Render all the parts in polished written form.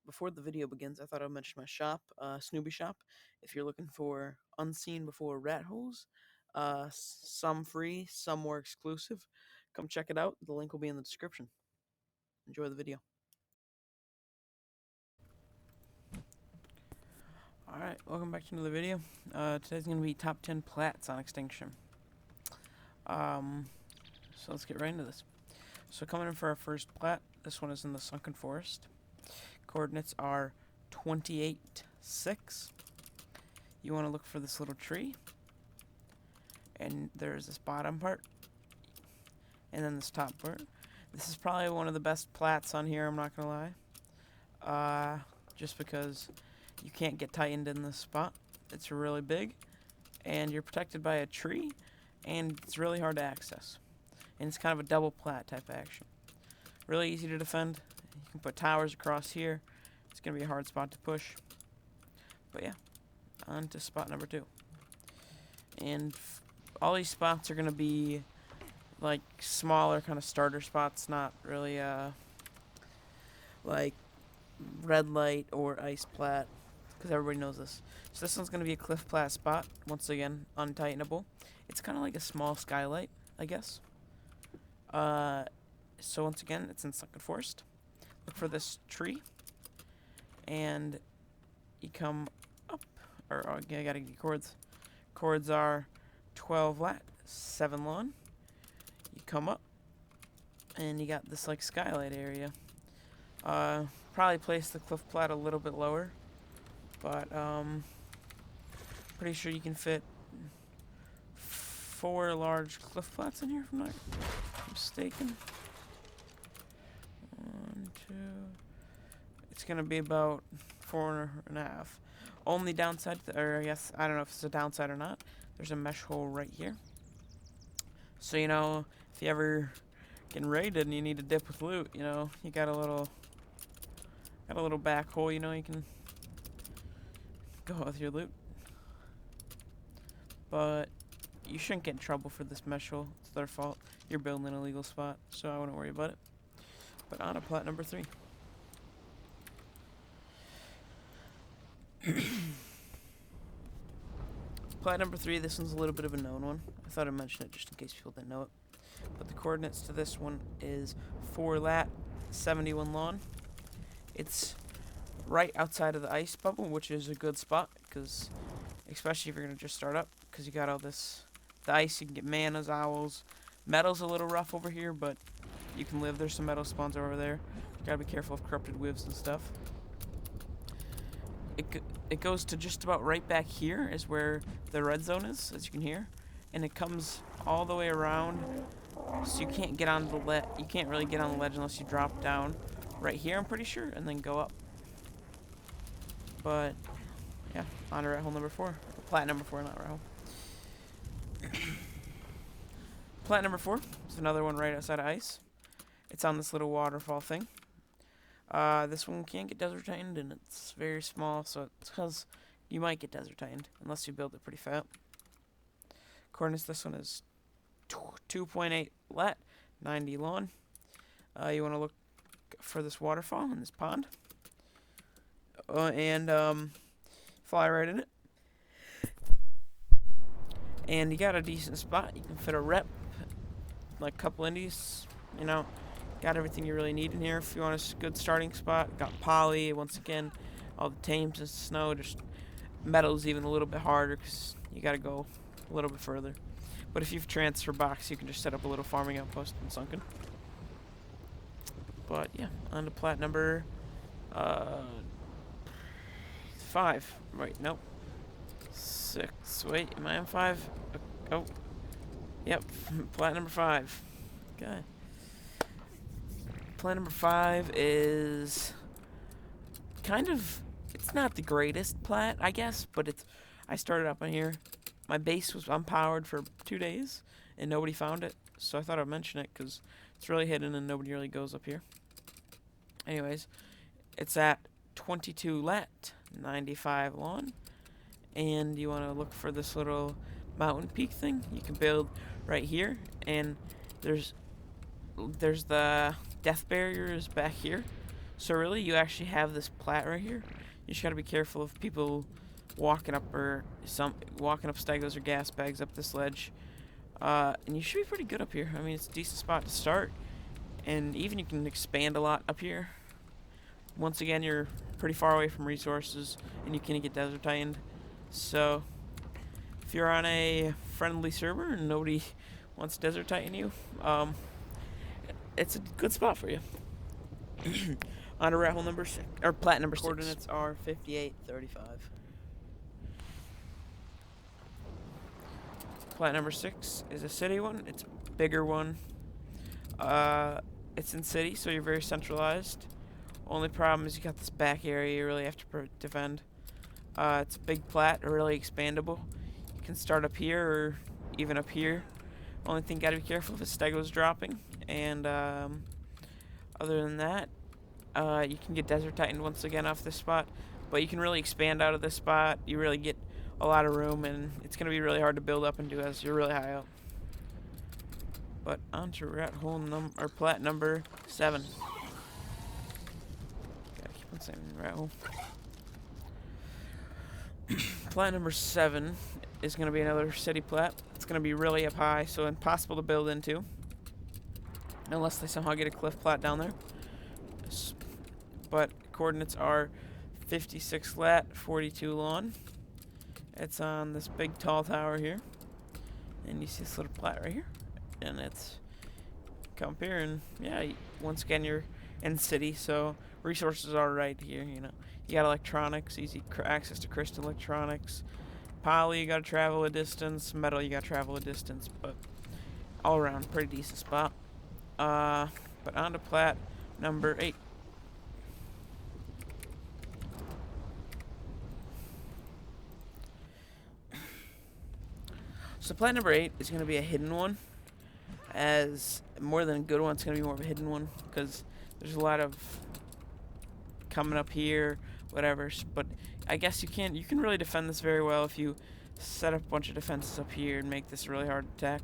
before the video begins, I thought I'd mention my shop, SNUBY shop. If you're looking for unseen before rat holes, some free, some more exclusive, come check it out. The link will be in the description. Enjoy the video. Alright, welcome back to another video. Today's going to be top 10 Platts on Extinction. So let's get right into this. So coming in for our first Platt, this one is in the Sunken Forest. Coordinates are 28.6. You want to look for this little tree. And there's this bottom part. And then this top part. This is probably one of the best Platts on here, I'm not going to lie. Just because you can't get tightened in this spot. It's really big. And you're protected by a tree. And it's really hard to access. And it's kind of a double Platt type action. Really easy to defend. You can put towers across here. It's going to be a hard spot to push. But yeah, on to spot number 2. And all these spots are going to be like smaller kind of starter spots, not really like red light or ice Platt, because everybody knows this. So this one's going to be a cliff Platt spot, once again, untightenable. It's kind of like a small skylight, I guess. So once again, it's in Sunken Forest. Look for this tree, and you come up, or I gotta get chords. Chords are 12 lat, 7 lawn. You come up, and you got this like skylight area. Probably place the cliff Platt a little bit lower, but pretty sure you can fit 4 large cliff Platts in here, if I'm not mistaken. 1, 2. It's gonna be about 4.5. Only downside, or I guess I don't know if it's a downside or not. There's a mesh hole right here. So you know, if you ever getting raided and you need to dip with loot, you know, you got a little back hole. You know, you can go with your loot. But you shouldn't get in trouble for this mesh hole. It's their fault. You're building an illegal spot, so I wouldn't worry about it. But on to Platt number 3. Platt number 3, this one's a little bit of a known one. I thought I'd mention it just in case people didn't know it. But the coordinates to this one is 4 lat, 71 lawn. It's right outside of the ice bubble, which is a good spot, because especially if you're going to just start up, because you got all this, the ice, you can get manas, owls. Metal's a little rough over here, but you can live. There's some metal spawns over there. You gotta be careful of corrupted whiffs and stuff. It goes to just about right back here is where the red zone is, as you can hear, and it comes all the way around, so you can't get on the ledge. You can't really get on the ledge unless you drop down right here, I'm pretty sure, and then go up. But yeah, on to rat hole number 4. Platt number 4, not rat hole. Platt number 4 is another one right outside of ice. It's on this little waterfall thing. This one can't get desert tightened, and it's very small, so it's because you might get desert tightened unless you build it pretty fat. Coordinates, this one is 2.8 lat, 90 lawn. You want to look for this waterfall in this pond, and fly right in it. And you got a decent spot. You can fit a rep, like a couple indies, you know. Got everything you really need in here if you want a good starting spot. Got poly, once again, all the tames and snow. Just metal's even a little bit harder because you got to go a little bit further. But if you've transfer box, you can just set up a little farming outpost in Sunken. But yeah, on to Platt number 5. Right, nope. 6. Wait, am I on 5? Oh, yep. Platt number 5. Okay. Platt number 5 is kind of, it's not the greatest Platt, I guess, but it's, I started up on here. My base was unpowered for 2 days, and nobody found it, so I thought I'd mention it, because it's really hidden and nobody really goes up here. Anyways, it's at 22 lat, 95 lawn, and you want to look for this little mountain peak thing. You can build right here, and there's the death barriers back here, So really, you actually have this plat right here. You just gotta be careful of people walking up walking up stegos or gas bags up this ledge. And you should be pretty good up here. I mean, it's a decent spot to start, and even you can expand a lot up here. Once again, you're pretty far away from resources, and you can't get desert tightened. So, if you're on a friendly server and nobody wants to desert tighten you, it's a good spot for you. On to rat hole number 6, or plat number 6. Coordinates are 5835. Plat number 6 is a city one. It's a bigger one. It's in city, so you're very centralized. Only problem is you got this back area you really have to defend. It's a big plat, really expandable. You can start up here or even up here. Only thing gotta be careful if the stego's dropping. And other than that, you can get desert tightened once again off this spot. But you can really expand out of this spot. You really get a lot of room, and it's gonna be really hard to build up into as you're really high up. But on to rat hole or plat number 7. Gotta keep on saying rat hole. Plat number 7 is going to be another city plat. It's going to be really up high, so impossible to build into. Unless they somehow get a cliff plat down there. But coordinates are 56 lat, 42 long. It's on this big tall tower here. And you see this little plat right here. And it's come up here, and yeah, once again you're in city, so resources are right here, you know. You got electronics, easy access to crystal electronics. Poly, you gotta travel a distance. Metal, you gotta travel a distance, but all around, pretty decent spot. But on to plat number 8. So plat number 8 is gonna be a hidden one. As more than a good one, it's gonna be more of a hidden one, because there's a lot of coming up here, whatever. But I guess you can really defend this very well if you set up a bunch of defenses up here and make this really hard to attack.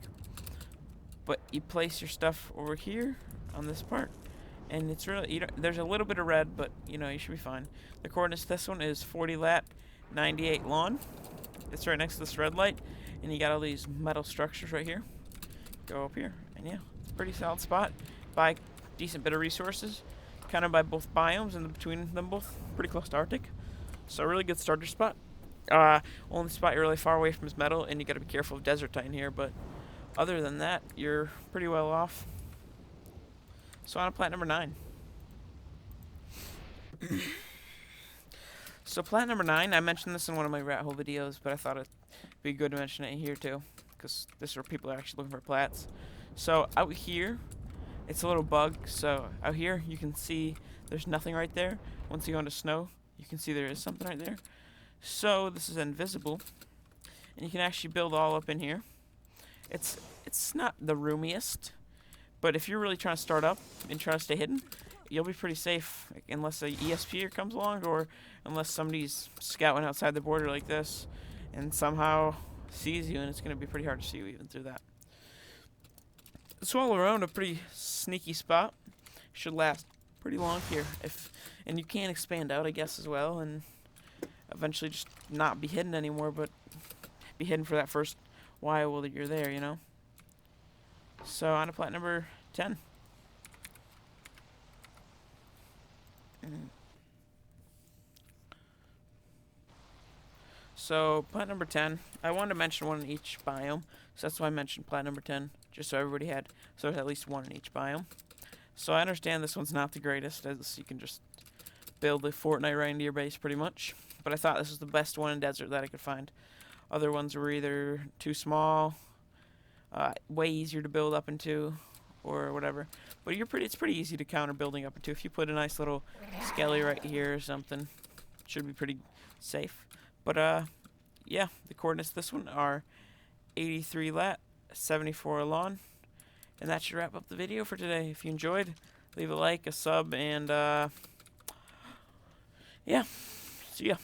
But you place your stuff over here on this part, and it's really there's a little bit of red, but you should be fine. The coordinates this one is 40 lat, 98 long. It's right next to this red light, and you got all these metal structures right here. Go up here, and yeah, it's a pretty solid spot. Buy decent bit of resources, kind of by both biomes, and between them both, pretty close to Arctic. So a really good starter spot. Only spot you're really far away from is metal, and you got to be careful of desert titan here. But other than that, you're pretty well off. So on to plat number 9. So plat number 9, I mentioned this in one of my rat hole videos, but I thought it'd be good to mention it here too, because this is where people are actually looking for plats. So out here, it's a little bug. So out here, you can see there's nothing right there. Once you go into snow, you can see there is something right there. So this is invisible, and you can actually build all up in here. It's not the roomiest, but if you're really trying to start up and try to stay hidden, you'll be pretty safe, unless a ESPer comes along, or unless somebody's scouting outside the border like this and somehow sees you, and it's going to be pretty hard to see you even through that. So all around, a pretty sneaky spot. Should last pretty long here, and you can expand out, I guess, as well, and eventually just not be hidden anymore, but be hidden for that first while that you're there, So on to plat number 10. So plat number 10, I wanted to mention one in each biome, so that's why I mentioned plat number 10, just so everybody had, so there's at least one in each biome. So I understand this one's not the greatest, as you can just build a Fortnite right into your base pretty much, but I thought this was the best one in desert that I could find. Other ones were either too small, way easier to build up into, or whatever. But it's pretty easy to counter building up into. If you put a nice little skelly right here or something, it should be pretty safe. But yeah, the coordinates this one are 83 lat, 74 long, and that should wrap up the video for today. If you enjoyed, leave a like, a sub, and yeah, see ya.